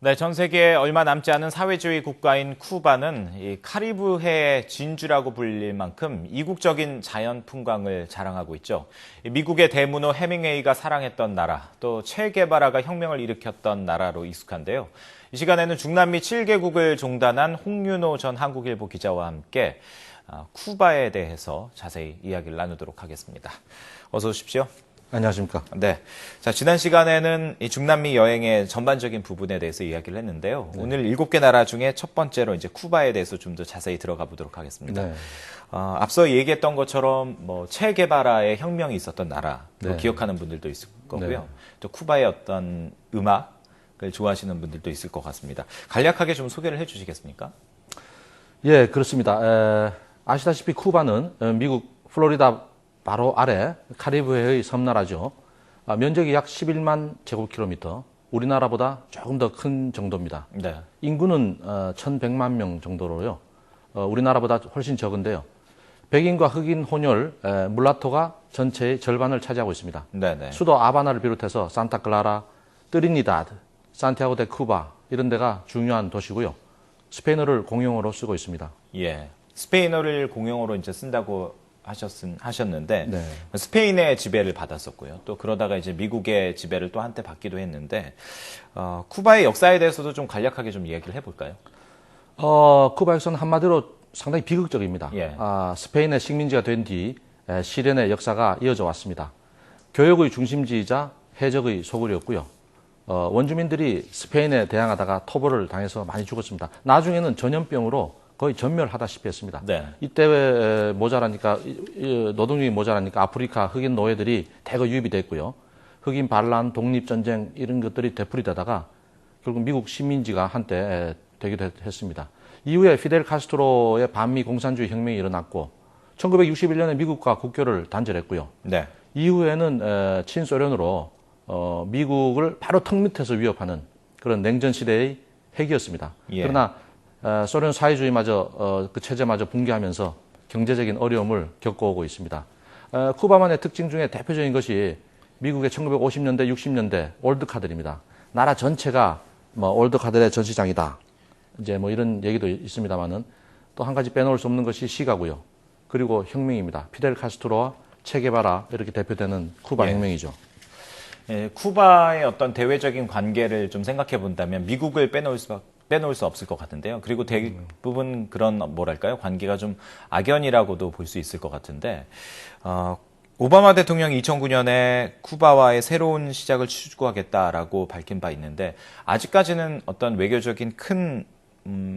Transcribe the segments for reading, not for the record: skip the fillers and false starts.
네, 전 세계에 얼마 남지 않은 사회주의 국가인 쿠바는 이 카리브해의 진주라고 불릴 만큼 이국적인 자연 풍광을 자랑하고 있죠. 미국의 대문호 해밍웨이가 사랑했던 나라, 또 체게바라가 혁명을 일으켰던 나라로 익숙한데요. 이 시간에는 중남미 7개국을 종단한 홍윤호 전 한국일보 기자와 함께 쿠바에 대해서 자세히 이야기를 나누도록 하겠습니다. 어서 오십시오. 안녕하십니까. 네. 자, 지난 시간에는 이 중남미 여행의 전반적인 부분에 대해서 이야기를 했는데요. 네. 오늘 7개 나라 중에 첫 번째로 이제 쿠바에 대해서 좀 더 자세히 들어가 보도록 하겠습니다. 네. 앞서 얘기했던 것처럼 뭐 체게바라의 혁명이 있었던 나라, 네. 기억하는 분들도 있을 거고요. 네. 또 쿠바의 어떤 음악을 좋아하시는 분들도 있을 것 같습니다. 간략하게 좀 소개를 해 주시겠습니까? 예, 그렇습니다. 아시다시피 쿠바는 미국 플로리다 바로 아래 카리브해의 섬나라죠. 면적이 약 11만 제곱킬로미터, 우리나라보다 조금 더 큰 정도입니다. 네. 인구는 1,100만 명 정도로요. 우리나라보다 훨씬 적은데요. 백인과 흑인 혼혈 물라토가 전체의 절반을 차지하고 있습니다. 네네. 수도 아바나를 비롯해서 산타클라라, 트리니다드, 산티아고 데 쿠바 이런 데가 중요한 도시고요. 스페인어를 공용어로 쓰고 있습니다. 예, 스페인어를 공용어로 이제 쓴다고 하셨는데 네. 스페인의 지배를 받았었고요. 또 그러다가 이제 미국의 지배를 또 한때 받기도 했는데 쿠바의 역사에 대해서도 좀 간략하게 좀 이야기를 해볼까요? 쿠바 역사는 한마디로 상당히 비극적입니다. 예. 스페인의 식민지가 된 뒤 시련의 역사가 이어져 왔습니다. 교역의 중심지이자 해적의 소굴이었고요. 원주민들이 스페인에 대항하다가 토벌을 당해서 많이 죽었습니다. 나중에는 전염병으로 거의 전멸하다시피 했습니다. 네. 이때 모자라니까 노동력이 모자라니까 아프리카 흑인 노예들이 대거 유입이 됐고요. 흑인 반란, 독립전쟁 이런 것들이 되풀이되다가 결국 미국 식민지가 한때 되기도 했습니다. 이후에 피델 카스트로의 반미 공산주의 혁명이 일어났고 1961년에 미국과 국교를 단절했고요. 네. 이후에는 친소련으로 미국을 바로 턱 밑에서 위협하는 그런 냉전 시대의 핵이었습니다. 예. 그러나 소련 사회주의마저 그 체제마저 붕괴하면서 경제적인 어려움을 겪어오고 있습니다. 쿠바만의 특징 중에 대표적인 것이 미국의 1950년대, 60년대 올드카들입니다. 나라 전체가 뭐 올드카들의 전시장이다. 이제 뭐 이런 얘기도 있습니다만은 또 한 가지 빼놓을 수 없는 것이 시가고요. 그리고 혁명입니다. 피델 카스트로와 체게바라 이렇게 대표되는 쿠바 혁명이죠. 예, 쿠바의 어떤 대외적인 관계를 좀 생각해 본다면 미국을 빼놓을 수 없을 것 같은데요. 그리고 대부분 그런 뭐랄까요? 관계가 좀 악연이라고도 볼 수 있을 것 같은데 오바마 대통령이 2009년에 쿠바와의 새로운 시작을 추구하겠다라고 밝힌 바 있는데 아직까지는 어떤 외교적인 큰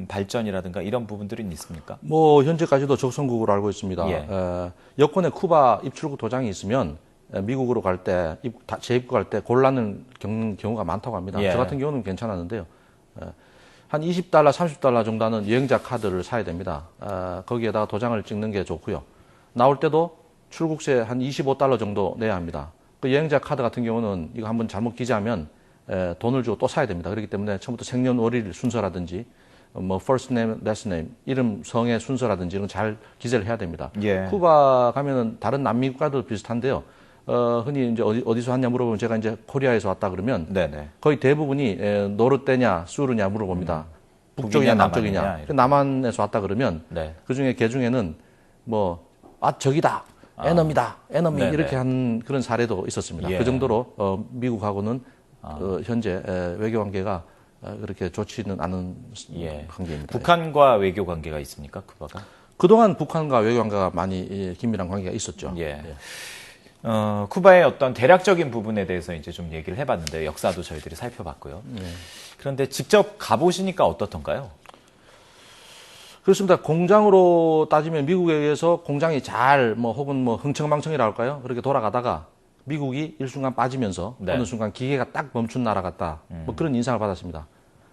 발전이라든가 이런 부분들은 있습니까? 뭐 현재까지도 적성국으로 알고 있습니다. 예. 여권에 쿠바 입출국 도장이 있으면 미국으로 갈 때, 재입국할 때 곤란을 겪는 경우가 많다고 합니다. 예. 저 같은 경우는 괜찮았는데요. 한 $20, $30 정도는 여행자 카드를 사야 됩니다. 거기에다가 도장을 찍는 게 좋고요. 나올 때도 출국세 한 $25 정도 내야 합니다. 그 여행자 카드 같은 경우는 이거 한번 잘못 기재하면 돈을 주고 또 사야 됩니다. 그렇기 때문에 처음부터 생년월일 순서라든지 뭐 first name, last name, 이름, 성의 순서라든지 이런 잘 기재를 해야 됩니다. 예. 쿠바 가면은 다른 남미 국가도 비슷한데요. 흔히 이제 어디서 왔냐 물어보면 제가 이제 코리아에서 왔다 그러면 네네. 거의 대부분이 노르떼냐 수르냐 물어봅니다. 북쪽이냐 남쪽이냐. 남한에서 왔다 그러면 네. 그중에 개중에는 뭐 저기다. 에너미다. 에너미 이렇게 한 그런 사례도 있었습니다. 예. 그 정도로 미국하고는 현재 외교 관계가 그렇게 좋지는 않은 관계입니다. 북한과 외교 관계가 있습니까? 쿠바가? 그동안 북한과 외교 관계가 많이 긴밀한 관계가 있었죠. 예. 쿠바의 어떤 대략적인 부분에 대해서 이제 좀 얘기를 해봤는데 역사도 저희들이 살펴봤고요. 그런데 직접 가보시니까 어떻던가요? 그렇습니다. 공장으로 따지면 미국에 의해서 공장이 혹은 뭐 흥청망청이라 할까요? 그렇게 돌아가다가 미국이 일순간 빠지면서 네. 어느 순간 기계가 딱 멈춘 나라 같다. 뭐 그런 인상을 받았습니다.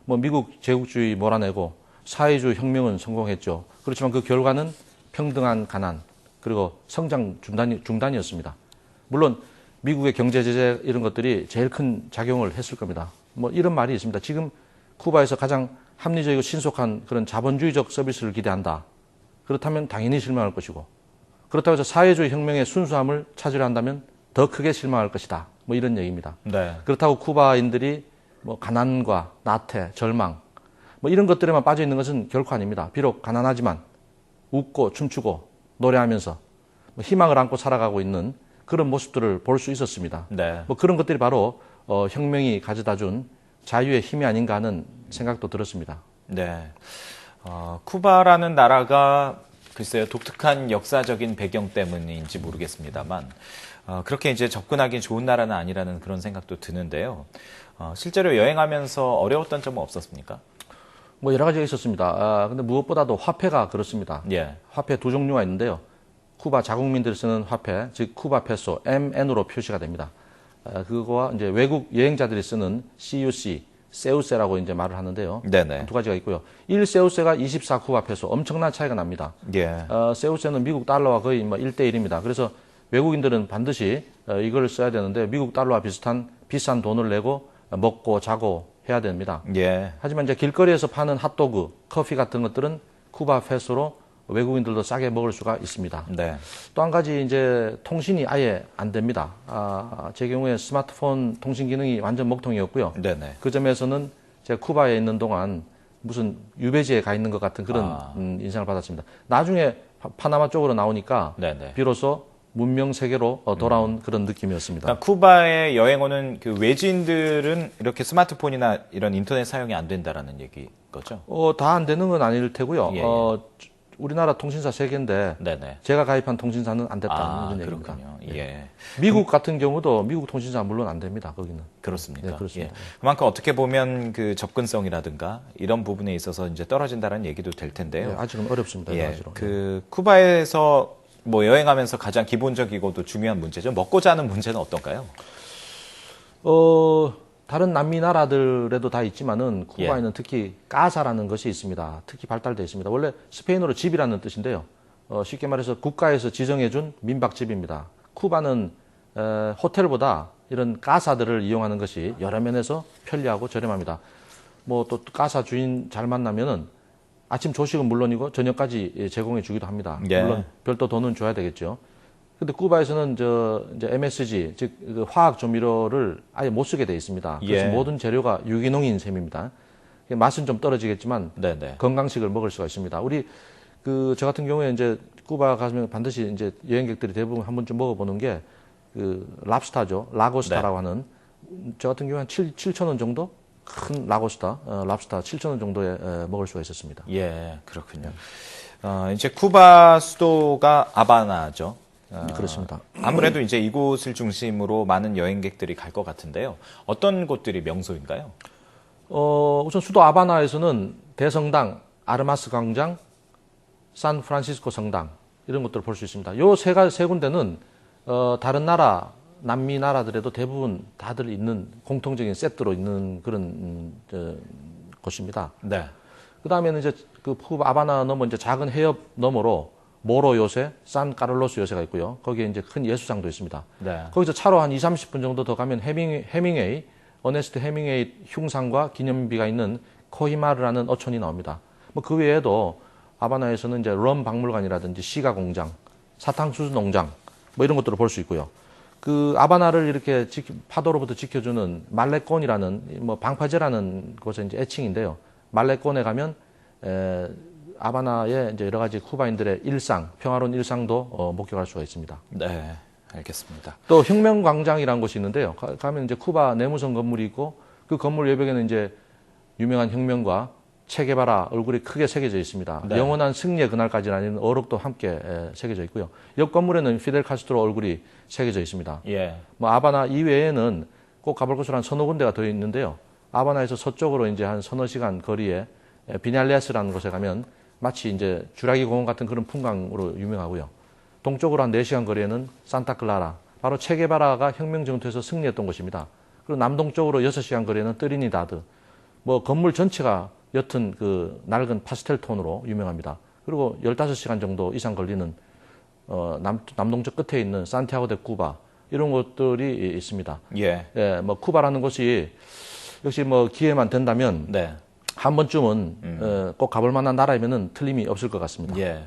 뭐 미국 제국주의 몰아내고 사회주의 혁명은 성공했죠. 그렇지만 그 결과는 평등한 가난 그리고 성장 중단이었습니다. 물론 미국의 경제 제재 이런 것들이 제일 큰 작용을 했을 겁니다. 뭐 이런 말이 있습니다. 지금 쿠바에서 가장 합리적이고 신속한 그런 자본주의적 서비스를 기대한다. 그렇다면 당연히 실망할 것이고 그렇다고 해서 사회주의 혁명의 순수함을 찾으려 한다면 더 크게 실망할 것이다. 뭐 이런 얘기입니다. 네. 그렇다고 쿠바인들이 뭐 가난과 나태, 절망 뭐 이런 것들에만 빠져 있는 것은 결코 아닙니다. 비록 가난하지만 웃고 춤추고 노래하면서 뭐 희망을 안고 살아가고 있는 그런 모습들을 볼 수 있었습니다. 네. 뭐 그런 것들이 바로 혁명이 가져다준 자유의 힘이 아닌가 하는 생각도 들었습니다. 네. 쿠바라는 나라가 글쎄요, 독특한 역사적인 배경 때문인지 모르겠습니다만, 그렇게 이제 접근하기 좋은 나라는 아니라는 그런 생각도 드는데요. 실제로 여행하면서 어려웠던 점은 없었습니까? 뭐 여러 가지가 있었습니다. 근데 무엇보다도 화폐가 그렇습니다. 예. 화폐 두 종류가 있는데요. 쿠바 자국민들이 쓰는 화폐, 즉 쿠바 페소, MN으로 표시가 됩니다. 그거와 이제 외국 여행자들이 쓰는 CUC, 세우세라고 이제 말을 하는데요. 네네. 두 가지가 있고요. 1세우세가 24 쿠바 페소, 엄청난 차이가 납니다. 예. 세우세는 미국 달러와 거의 뭐 1대1입니다. 그래서 외국인들은 반드시 이걸 써야 되는데 미국 달러와 비슷한 비싼 돈을 내고 먹고 자고 해야 됩니다. 예. 하지만 이제 길거리에서 파는 핫도그, 커피 같은 것들은 쿠바 페소로 외국인들도 싸게 먹을 수가 있습니다. 네. 또 한 가지 이제 통신이 아예 안 됩니다. 제 경우에 스마트폰 통신 기능이 완전 먹통이었고요. 네네. 그 점에서는 제가 쿠바에 있는 동안 무슨 유배지에 가 있는 것 같은 그런 인상을 받았습니다. 나중에 파나마 쪽으로 나오니까 네네. 비로소 문명 세계로 돌아온 그런 느낌이었습니다. 그러니까 쿠바에 여행 오는 그 외지인들은 이렇게 스마트폰이나 이런 인터넷 사용이 안 된다라는 얘기 거죠? 다 안 되는 건 아닐 테고요. 예, 예. 우리나라 통신사 3개인데 네네. 제가 가입한 통신사는 안 됐다는 이런 얘기입니다. 그렇군요. 예. 미국 같은 경우도 미국 통신사 물론 안 됩니다. 거기는. 그렇습니까? 네, 그렇습니다. 예. 그만큼 어떻게 보면 그 접근성이라든가 이런 부분에 있어서 이제 떨어진다는 얘기도 될 텐데요. 네, 아직은 어렵습니다. 예. 아직은. 그 쿠바에서 뭐 여행하면서 가장 기본적이고도 중요한 문제죠. 먹고 자는 문제는 어떤가요? 다른 남미 나라들에도 다 있지만은 쿠바에는 특히 까사라는 것이 있습니다. 특히 발달되어 있습니다. 원래 스페인어로 집이라는 뜻인데요. 쉽게 말해서 국가에서 지정해준 민박집입니다. 쿠바는 호텔보다 이런 까사들을 이용하는 것이 여러 면에서 편리하고 저렴합니다. 뭐 또 까사 주인 잘 만나면은 아침 조식은 물론이고 저녁까지 제공해 주기도 합니다. 예. 물론 별도 돈은 줘야 되겠죠. 근데 쿠바에서는 이제 MSG, 즉 그 화학 조미료를 아예 못 쓰게 돼 있습니다. 그래서 예. 모든 재료가 유기농인 셈입니다. 맛은 좀 떨어지겠지만 네네. 건강식을 먹을 수가 있습니다. 우리 저 같은 경우에 이제 쿠바 가면 반드시 이제 여행객들이 대부분 한 번쯤 먹어보는 게 그 랍스타죠. 라고스타라고 하는 저 같은 경우에 한 7,000원 정도 큰 라고스타, 랍스타 7,000원 정도에 먹을 수가 있었습니다. 예, 그렇군요. 이제 쿠바 수도가 아바나죠. 그렇습니다. 아무래도 이제 이곳을 중심으로 많은 여행객들이 갈 것 같은데요. 어떤 곳들이 명소인가요? 우선 수도 아바나에서는 대성당, 아르마스 광장, 샌프란시스코 성당 이런 것들을 볼 수 있습니다. 요 세 군데는 다른 나라, 남미 나라들에도 대부분 다들 있는 공통적인 세트로 있는 그런 곳입니다. 네. 그 다음에는 이제 그 쿠바 아바나 넘어 이제 작은 해협 너머로 모로 요새, 산카를로스 요새가 있고요. 거기에 이제 큰 예수장도 있습니다. 네. 거기서 차로 한 20-30분 정도 더 가면 해밍웨이, 어네스트 해밍웨이 흉상과 기념비가 있는 코히마르라는 어촌이 나옵니다. 뭐 그 외에도 아바나에서는 이제 럼 박물관이라든지 시가 공장, 사탕수수 농장 뭐 이런 것들을 볼 수 있고요. 그 아바나를 이렇게 파도로부터 지켜주는 말레콘이라는 뭐 방파제라는 곳에 이제 애칭인데요. 말레콘에 가면 아바나의 이제 여러 가지 쿠바인들의 일상, 평화로운 일상도 목격할 수가 있습니다. 네, 알겠습니다. 또 혁명광장이라는 곳이 있는데요. 가면 이제 쿠바 내무성 건물이 있고 그 건물 외벽에는 이제 유명한 혁명가 체게바라 얼굴이 크게 새겨져 있습니다. 네. 영원한 승리의 그날까지라는 어록도 함께 새겨져 있고요. 옆 건물에는 피델 카스트로 얼굴이 새겨져 있습니다. 예. 뭐 아바나 이외에는 꼭 가볼 곳으로 한 서너 군데가 더 있는데요. 아바나에서 서쪽으로 이제 한 서너 시간 거리에 비날레스라는 곳에 가면 마치 이제 주라기 공원 같은 그런 풍광으로 유명하고요. 동쪽으로 한 4시간 거리에는 산타클라라, 바로 체게바라가 혁명 전투에서 승리했던 곳입니다. 그리고 남동쪽으로 6시간 거리에는 뜨리니다드, 뭐 건물 전체가 옅은 그 낡은 파스텔 톤으로 유명합니다. 그리고 15시간 정도 이상 걸리는 남동쪽 끝에 있는 산티아고 데 쿠바 이런 곳들이 있습니다. 예. 예, 뭐 쿠바라는 곳이 역시 뭐 기회만 된다면 네. 한 번쯤은 꼭 가볼 만한 나라이면은 틀림이 없을 것 같습니다. 예.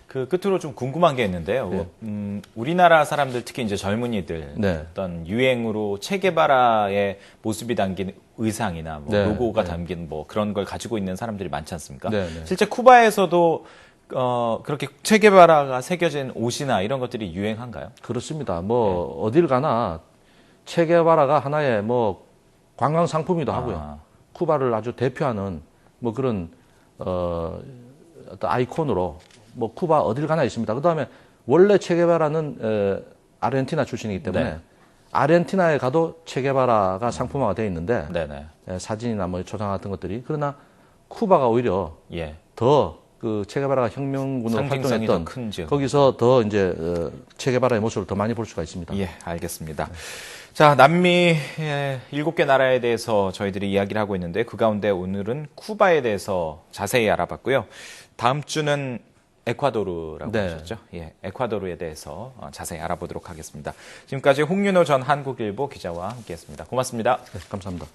그 끝으로 좀 궁금한 게 있는데요. 네. 우리나라 사람들 특히 이제 젊은이들 네. 어떤 유행으로 체게바라의 모습이 담긴 의상이나 뭐 네, 로고가 네. 담긴 뭐 그런 걸 가지고 있는 사람들이 많지 않습니까? 네, 네. 실제 쿠바에서도 그렇게 체게바라가 새겨진 옷이나 이런 것들이 유행한가요? 그렇습니다. 뭐 어딜 가나 체게바라가 하나의 뭐 관광 상품이기도 하고요. 쿠바를 아주 대표하는 뭐 그런 어떤 아이콘으로 뭐 쿠바 어딜 가나 있습니다. 그다음에 원래 체게바라는 아르헨티나 출신이기 때문에 네. 아르헨티나에 가도 체게바라가 상품화가 되어 있는데 네네. 사진이나 뭐 초상 같은 것들이 그러나 쿠바가 오히려 예. 더 그 체게바라가 혁명군으로 상징성이 활동했던 더 큰 지역. 거기서 더 이제 체게바라의 모습을 더 많이 볼 수가 있습니다. 예, 알겠습니다. 자, 남미 7개 나라에 대해서 저희들이 이야기를 하고 있는데 그 가운데 오늘은 쿠바에 대해서 자세히 알아봤고요. 다음 주는 에콰도르라고 네. 하셨죠? 예, 에콰도르에 대해서 자세히 알아보도록 하겠습니다. 지금까지 홍윤호 전 한국일보 기자와 함께했습니다. 고맙습니다. 네, 감사합니다.